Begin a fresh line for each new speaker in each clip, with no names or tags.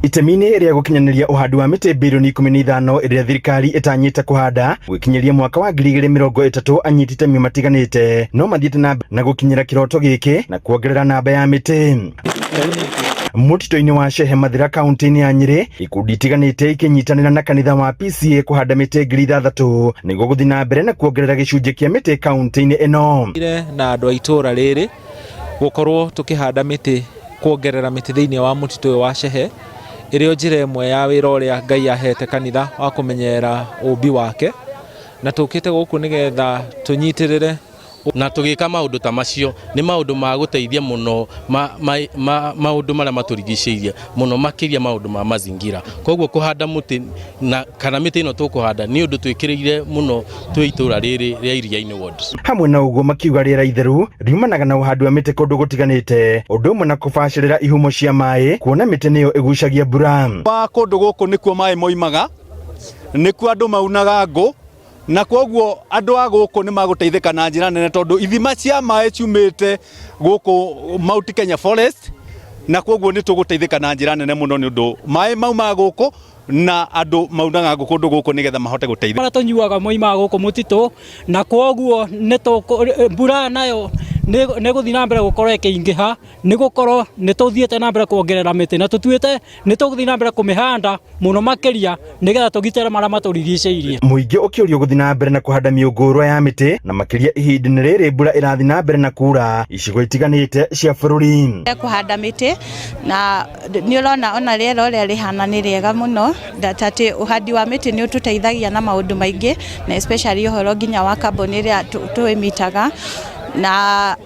Itemini ria gukinyaniria uhandi wa miti bilioni 15 iria thirikari itanyite kuhanda gwikinyiria mwaka wa 2030 anyitite itemi matiganite no mathiite na gukinyira kiroto giki na kuongerera namba ya miti. Mutito-ini wa Shehe Mathira kaunti-ini ya Nyeri ikundi itiganite ikinyitanira na kanitha wa PCA kuhanda miti 3,000 niguo guthii na mbere na kuongerera gicunji kia miti kaunti-ini ino.
Na andu a itura riri gukorwo tukihanda miti kuongerera miti thiini wa mutito wa Shehe irio njira imwe ya wira uria Ngai ahete kanitha wa kumenyera umbi wake na tukite guku nigetha tunyitirire
na tugika maundu ta macio ni maundu ma guteithia muno maundu maria maturigiciirie muno makiria maundu ma mazingira. Koguo kuhanda muti na kana miti ino tukuhanda ni undu twikiriire muno twi itura riri ria Iria-ini ward.
Hamwe na uguo makiuga riera itheru riumanaga na uhandi wa miti kundu gutiganite undu umwe na kubacirira ihumo cia mai kuona miti niyo igucagia mbura.
Kundu guku nikuo mai moimaga nikuo andu maunaga ngo na koguo andu a guku ni maguteithika na njira nene tondu ithima cia mai ciumite guku Mount Kenya Forest na koguo ni tuguteithika na njira nene muno ni undu mai mauma guku na andu maunaga kundu guku nigetha mahote guteithika.
Mara tunyuaga moima guku mutito na koguo ni mbura nayo ne guthii na mbere gukorwo ikiingiha ni gukorwo ni tuthiete na mbere kuongerera miti na tutuite ni tuguthii na mbere kumihanda muno makiria nigetha tugitera mara maturigiciirie.
Muingi ukiurio guthii na mbere na kuhanda miungurwa ya miti na makiria ihinda riri mbura irathii na mbere na kura icigo itiganite cia bururi.
Kuhanda miti na ni urona ona riera uria rihana ni riega muno tati uhandi wa miti ni ututeithagia na maundu maingi na especially uhoro nginya wa carbon iria tuimitaga na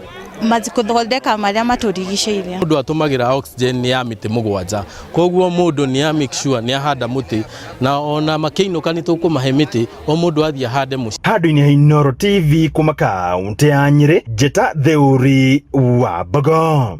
mazikuthondeka maria maturigiciirie.
Mundu atumagira oxygen ya miti mugwanja koguo mundu ni ya make sure ni ahanda muti na ona makiinuka ni tukumahe miti o mundu athii ahande muci.
Handu-ini ha Inooro TV kuma kaunti ya Nyeri, Njeta Theuri wa Bogo.